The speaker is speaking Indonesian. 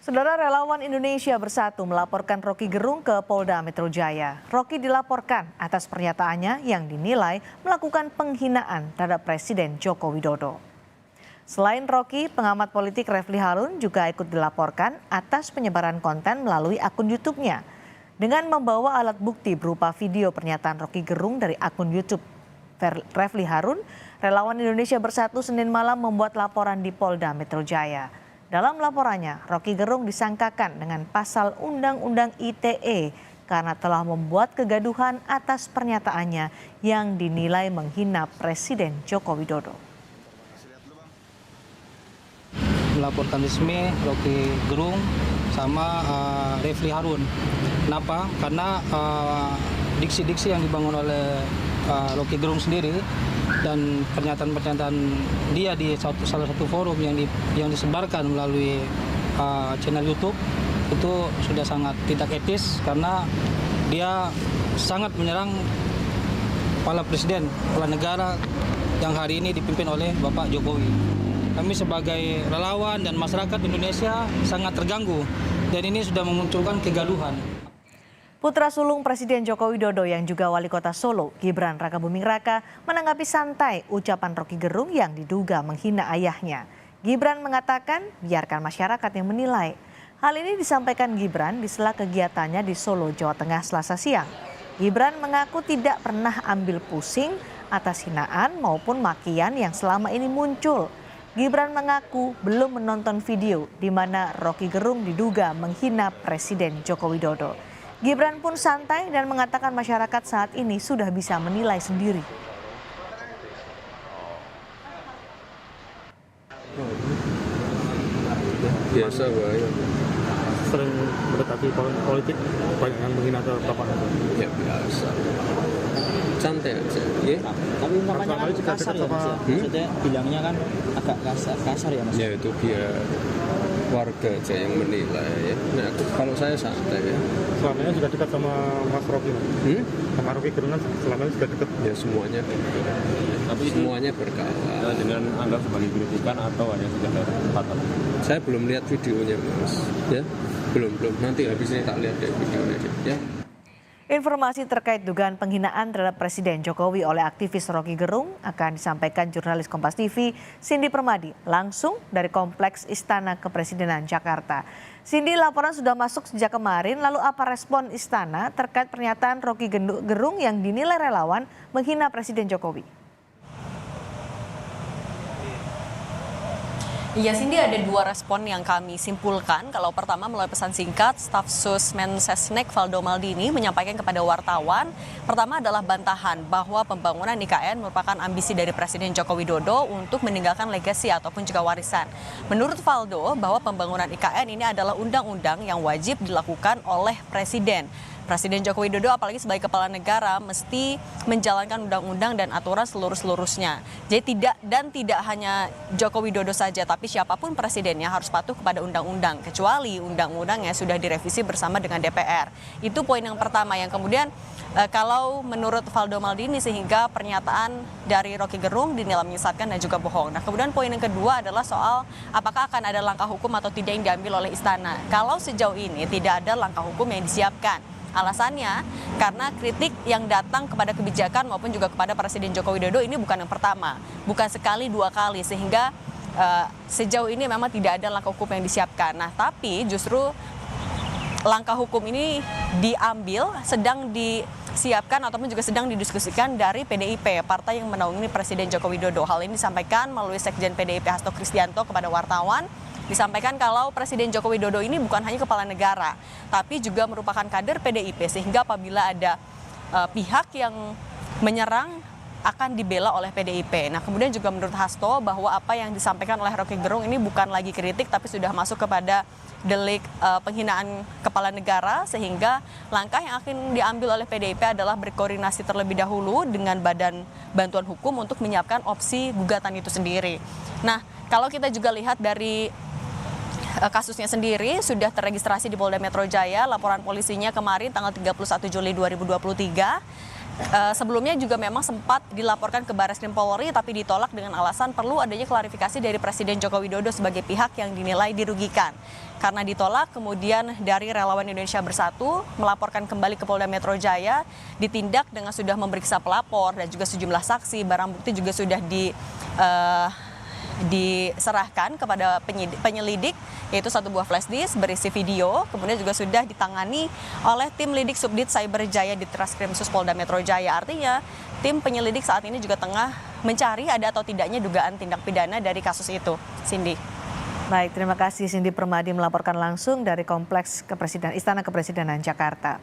Saudara relawan Indonesia Bersatu melaporkan Roky Gerung ke Polda Metro Jaya. Roky dilaporkan atas pernyataannya yang dinilai melakukan penghinaan terhadap Presiden Joko Widodo. Selain Roky, pengamat politik Refly Harun juga ikut dilaporkan atas penyebaran konten melalui akun YouTube-nya. Dengan membawa alat bukti berupa video pernyataan Roky Gerung dari akun YouTube Refly Harun, relawan Indonesia Bersatu Senin malam membuat laporan di Polda Metro Jaya. Dalam laporannya, Roky Gerung disangkakan dengan pasal Undang-Undang ITE karena telah membuat kegaduhan atas pernyataannya yang dinilai menghina Presiden Joko Widodo. Melaporkan resmi Roky Gerung sama Refly Harun. Kenapa? Karena diksi-diksi yang dibangun oleh Roky Gerung sendiri dan pernyataan-pernyataan dia di salah satu forum yang disebarkan melalui channel YouTube itu sudah sangat tidak etis karena dia sangat menyerang kepala presiden, kepala negara yang hari ini dipimpin oleh Bapak Jokowi. Kami sebagai relawan dan masyarakat Indonesia sangat terganggu dan ini sudah memunculkan kegaduhan. Putra sulung Presiden Joko Widodo yang juga Wali Kota Solo, Gibran Rakabuming Raka, menanggapi santai ucapan Roky Gerung yang diduga menghina ayahnya. Gibran mengatakan biarkan masyarakat yang menilai. Hal ini disampaikan Gibran di sela kegiatannya di Solo, Jawa Tengah Selasa siang. Gibran mengaku tidak pernah ambil pusing atas hinaan maupun makian yang selama ini muncul. Gibran mengaku belum menonton video di mana Roky Gerung diduga menghina Presiden Joko Widodo. Gibran pun santai dan mengatakan masyarakat saat ini sudah bisa menilai sendiri. Biasa bahaya. Sering mendekati politik, banyak yang menghina ke bapak. Ya biasa. Santai aja, ya. Tapi umpamanya kan kasar ya mas ya? Maksudnya bilangnya kan agak kasar ya mas? Ya itu biar warga aja yang menilai ya. Nah kalau saya santai ya. Selama ini juga dekat sama Mas Roky. Sama Roky Gerung kan selama ini juga dekat. Ya semuanya. Tapi semuanya berkala. Dengan anggap sebagai kritikan atau hanya sekedar kata? Saya belum lihat videonya mas, ya. Belum. Nanti habis ini tak lihat deh videonya, ya. Informasi terkait dugaan penghinaan terhadap Presiden Jokowi oleh aktivis Roky Gerung akan disampaikan jurnalis Kompas TV Cindy Permadi langsung dari Kompleks Istana Kepresidenan Jakarta. Cindy, laporan sudah masuk sejak kemarin, lalu apa respon Istana terkait pernyataan Roky Gerung yang dinilai relawan menghina Presiden Jokowi? Iya Cindy, ada dua respon yang kami simpulkan. Kalau pertama melalui pesan singkat, Staf Sus Mensesnek Valdo Maldini menyampaikan kepada wartawan. Pertama adalah bantahan bahwa pembangunan IKN merupakan ambisi dari Presiden Joko Widodo untuk meninggalkan legasi ataupun juga warisan. Menurut Valdo bahwa pembangunan IKN ini adalah undang-undang yang wajib dilakukan oleh Presiden. Presiden Joko Widodo apalagi sebagai kepala negara mesti menjalankan undang-undang dan aturan seluruh-seluruhnya. Jadi tidak hanya Joko Widodo saja, tapi siapapun presidennya harus patuh kepada undang-undang, kecuali undang-undangnya sudah direvisi bersama dengan DPR. Itu poin yang pertama. Yang kemudian kalau menurut Valdo Maldini sehingga pernyataan dari Roky Gerung dinilai menyesatkan dan juga bohong. Nah kemudian poin yang kedua adalah soal apakah akan ada langkah hukum atau tidak yang diambil oleh Istana. Kalau sejauh ini tidak ada langkah hukum yang disiapkan. Alasannya karena kritik yang datang kepada kebijakan maupun juga kepada Presiden Joko Widodo ini bukan yang pertama, bukan sekali dua kali, sehingga sejauh ini memang tidak ada langkah hukum yang disiapkan. Nah tapi justru langkah hukum ini diambil, sedang disiapkan ataupun juga sedang didiskusikan dari PDIP, partai yang menaungi Presiden Joko Widodo. Hal ini disampaikan melalui Sekjen PDIP Hasto Kristianto kepada wartawan. Disampaikan kalau Presiden Joko Widodo ini bukan hanya kepala negara, tapi juga merupakan kader PDIP, sehingga apabila ada pihak yang menyerang akan dibela oleh PDIP. Nah kemudian juga menurut Hasto bahwa apa yang disampaikan oleh Roky Gerung ini bukan lagi kritik, tapi sudah masuk kepada delik penghinaan kepala negara, sehingga langkah yang akan diambil oleh PDIP adalah berkoordinasi terlebih dahulu dengan Badan Bantuan Hukum untuk menyiapkan opsi gugatan itu sendiri. Nah kalau kita juga lihat dari kasusnya sendiri sudah terregistrasi di Polda Metro Jaya, laporan polisinya kemarin tanggal 31 Juli 2023. sebelumnya juga memang sempat dilaporkan ke Barreskrim Polri tapi ditolak dengan alasan perlu adanya klarifikasi dari Presiden Joko Widodo sebagai pihak yang dinilai dirugikan. Karena ditolak, kemudian dari Relawan Indonesia Bersatu melaporkan kembali ke Polda Metro Jaya, ditindak dengan sudah memeriksa pelapor dan juga sejumlah saksi, barang bukti juga sudah diserahkan kepada penyelidik, yaitu satu buah flash disk berisi video, kemudian juga sudah ditangani oleh tim lidik Subdit Cyber Jaya di Treskrimsus Polda Metro Jaya. Artinya tim penyelidik saat ini juga tengah mencari ada atau tidaknya dugaan tindak pidana dari kasus itu. Cindy. Baik, terima kasih Cindy Permadi melaporkan langsung dari Kompleks Istana Kepresidenan Jakarta.